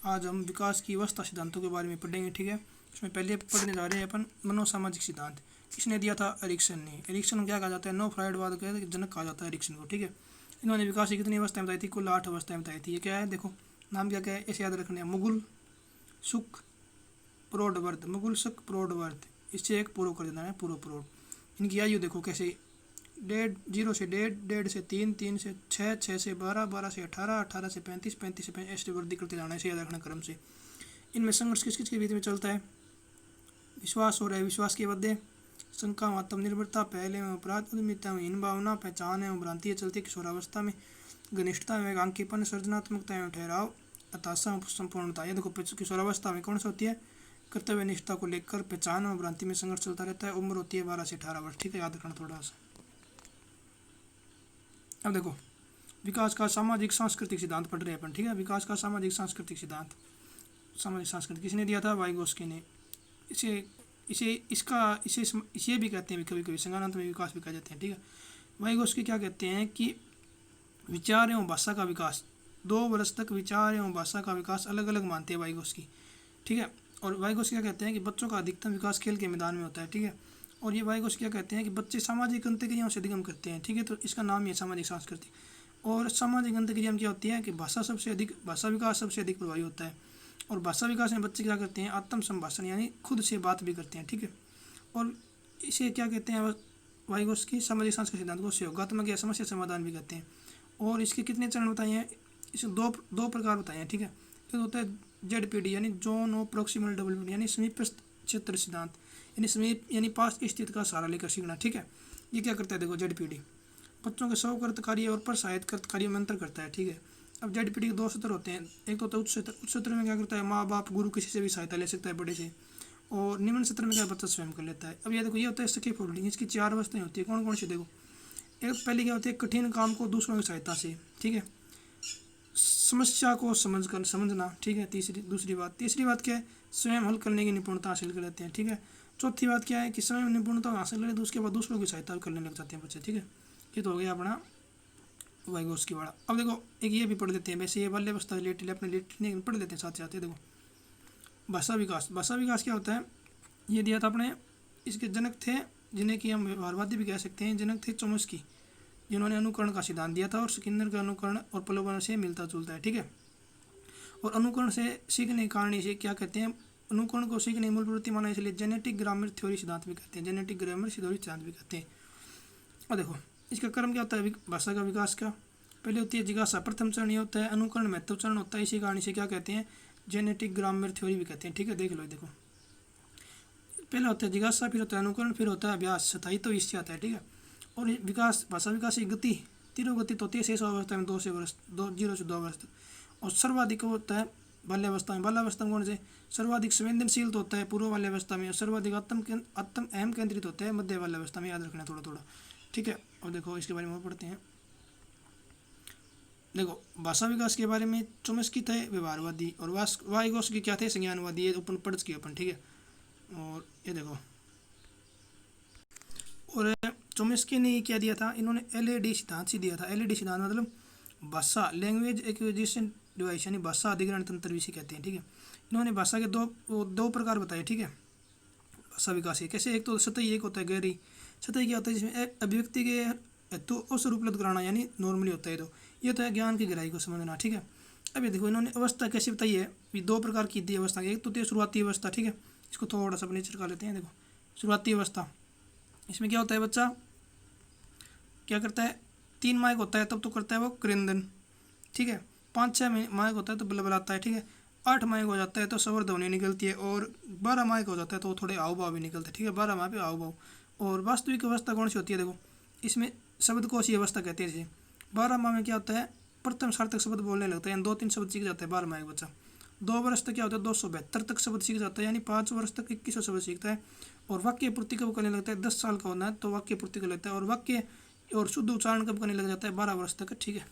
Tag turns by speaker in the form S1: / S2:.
S1: आज हम विकास की अवस्था सिद्धांतों के बारे में पढ़ेंगे। ठीक है, इसमें पहले पढ़ने जा रहे हैं अपन मनोसामाजिक सिद्धांत। किसने दिया था? एरिक्सन ने। एरिक्सन को क्या कहा जाता है? नो फ्राइडवाद का जनक कहा जाता है एरिक्सन को। ठीक है, इन्होंने विकास की कितनी अवस्थाएं बताई थी? कुल 8 अवस्थाएं बताई थी। ये क्या है देखो, नाम क्या क्या है ऐसे याद रखने हैं। मुगल, सुख, प्रौढ़वर्ध। मुगल, सुख, प्रौढ़वर्ध, इससे एक पूर्व कर देना है, पूर्व प्रौढ़। इनकी आयु देखो कैसे, 0 से 1.5 से 3, 3 से 6, 6 से 12, 12 से 18, 18 से 35, 35 से 50 ऐसे वृद्धि करते जाना है, ऐसे याद रखना क्रम से। इनमें संघर्ष किस किस के बीच में चलता है? विश्वास और अविश्वास के मध्य, शंका में आत्मनिर्भरता, पहले में अपराध, उद्यमिता में हीन भावना, पहचान एवं भ्रांति चलती किशोरावस्था में, घनिष्ठता में एकांकीपन, सृजनात्मकता एवं ठहराव, हताशा, संपूर्णता। ये देखो किशोरावस्था में कौन सा होती है? कर्तव्य निष्ठा को लेकर, पहचान और भ्रांति में संघर्ष चलता रहता है। उम्र होती है 12 से 18 वर्ष। ठीक है, याद रखना थोड़ा सा। अब देखो विकास का सामाजिक सांस्कृतिक सिद्धांत पढ़ रहे हैं अपन। ठीक है, विकास का सामाजिक सांस्कृतिक सिद्धांत। सामाजिक सांस्कृतिक किसने दिया था? वाइगोस्की ने। इसे इसे इसका इसे भी कहते हैं कभी कभी संज्ञानात्मक विकास भी कह जाते हैं। ठीक है, वाइगोस्की क्या कहते हैं कि विचार एवं भाषा का विकास, 2 वर्ष तक विचार एवं भाषा का विकास अलग अलग मानते हैं वाइगोस्की। ठीक है, और वाइगोस्की क्या कहते हैं कि बच्चों का अधिकतम विकास खेल के मैदान में होता है। ठीक है, और ये वाइगोस्की क्या कहते हैं कि बच्चे सामाजिक अंतक्रियाओं से अधिगम करते हैं। ठीक है, तो इसका नाम ही है सामाजिक सांस्कृतिक। और सामाजिक अंतक्रिया में क्या होती है कि भाषा विकास सबसे अधिक प्रभावी होता है। और भाषा विकास में बच्चे क्या करते हैं? आत्म संभाषण, यानी खुद से बात भी करते हैं। ठीक है, और इसे क्या कहते हैं वाइगोस्की सामाजिक सांस्कृतिक सिद्धांत को सहयोगात्मक या समस्या समाधान भी कहते हैं। और इसके कितने चरण बताए हैं? इसे दो प्रकार बताए हैं। ठीक है, एक होता है ZPD यानी जोन ऑफ प्रोक्सिमल डेवलपमेंट, यानी समीपस्थ क्षेत्र सिद्धांत, यानी समीप यानी पास स्थित का सहारा लेकर सीखना। ठीक है, ये क्या करता है देखो ZPD बच्चों के स्वकृत कार्य और प्रसाहित कार्य में अंतर करता है। ठीक है, अब ZPD के 2 सत्र होते हैं। एक तो उच्च सत्र, उच्च सत्र में क्या करता है? माँ बाप गुरु किसी से भी सहायता ले सकता है बड़े से। और निम्न सत्र में क्या बच्चा स्वयं कर लेता है। अब ये देखो, ये होता है स्किप होल्डिंग। इसकी 4 अवस्थाएं होती है। कौन कौन सी देखो, एक पहले क्या होती है? कठिन काम को दूसरों की सहायता से। ठीक है, समस्या को समझना। ठीक है, तीसरी बात क्या है? स्वयं हल करने की निपुणता हासिल कर लेते हैं। ठीक है, चौथी बात क्या है कि स्वयं निपुणता हासिल करें तो उसके बाद दूसरों की सहायता करने लग जाते हैं बच्चे। ठीक है, ये तो हो गया अपना वाइगोस्की वाला। अब देखो एक ये भी पढ़ लेते हैं, वैसे ये बाल्यावस्था रिलेटेड अपने रिलेटेड पढ़ लेते हैं साथ साथ। देखो भाषा विकास क्या होता है? ये दिया था अपने, इसके जनक थे जिन्हें कि हम व्यवहारवादी भी कह सकते हैं। जनक थे चोम्स्की, जिन्होंने अनुकरण का सिद्धांत दिया था। और स्किनर का अनुकरण और प्रलोभन से मिलता जुलता है। ठीक है, और अनुकरण से सीखने कारण इसे क्या कहते हैं? अनुकरण को सीखने मूल प्रवृत्ति माना, इसलिए जेनेटिक ग्रामर थ्योरी सिद्धांत भी कहते हैं। जेनेटिक ग्रामर थ्योरी सिद्धांत भी कहते हैं। और देखो इसका क्रम क्या होता है भाषा का विकास का? पहले होती है जिज्ञासा, प्रथम चरण ये होता है। अनुकरण महत्व चरण होता है। इसी कारण इसे क्या कहते हैं? जेनेटिक ग्रामर थ्योरी भी कहते हैं। ठीक है, देख लो। देखो पहला होता है जिज्ञासा, फिर होता है अनुकरण, फिर होता है अभ्यास, स्थायित्व इससे आता है। ठीक है, और विकास, भाषा विकास की गति तीव्रगति होती है शेष अवस्था में 0 से 2 वर्ष तक। और सर्वाधिक होता है बाल्यावस्था में। बाल्यावस्था में कौन से? सर्वाधिक संवेदनशील तो होता है पूर्व बाल्यावस्था में, और सर्वाधिक आत्म अहम केंद्रित होता है मध्य बाल्यावस्था में। याद रखना थोड़ा थोड़ा। ठीक है, और देखो इसके बारे में पढ़ते हैं। देखो भाषा विकास के बारे में चोम्स्की थे व्यवहारवादी, और वाइगोस्की क्या थे? संज्ञानवादी। ये अपन पढ़ चुके अपन। ठीक है, और ये देखो, और चोम्स्की ने क्या दिया था? इन्होंने LAD सिद्धांत से दिया था। LAD सिद्धांत मतलब भाषा, लैंग्वेज एक्विजिशन डिवाइस, यानी भाषा अधिग्रहण तंत्र भी इसे कहते हैं। ठीक है, इन्होंने भाषा के दो प्रकार बताए। ठीक है, भाषा विकास के कैसे? एक तो सतही, एक होता है गहरी। सतही क्या होता है? जिसमें अभिव्यक्ति के हेतु अवसर उपलब्ध कराना, यानी नॉर्मली होता है। तो ये होता है ज्ञान की गहराई को समझना। ठीक है, अब ये देखो इन्होंने अवस्था कैसे बताई है? 2 प्रकार की दी अवस्था। एक तो होती है शुरुआती अवस्था। ठीक है, इसको थोड़ा सा नीचे कर लेते हैं। देखो शुरुआती अवस्था, इसमें क्या होता है? बच्चा क्या करता है? 3 माह होता है तब तो करता है वो क्रंदन। ठीक है, 5-6 माह होता है तो बलबलाता है। ठीक है, 8 माह हो जाता है तो स्वर ध्वनि निकलती है, और 12 माह हो जाता है तो थोड़े हाव भाव भी निकलते हैं। ठीक है, 12 माह पे हाव भाव। और वास्तविक अवस्था कौन सी होती है? देखो इसमें शब्दकोशी अवस्था कहते हैं इसे। 12 माह में क्या होता है? प्रथम सार्थक शब्द बोलने लगता है, यानी 2-3 शब्द सीख जाता है 12 माह का बच्चा। 2 वर्ष तक क्या होता है? 272 तक शब्द सीख जाता है, यानी 5 वर्ष तक 2100 शब्द सीखता है। और वाक्य पूर्ति कब करने लगता है? 10 साल का होना है तो वाक्य पूर्ति कर लेता है। और वाक्य और शुद्ध उच्चारण कब करने लग जाता है? 12 वर्ष तक। ठीक है।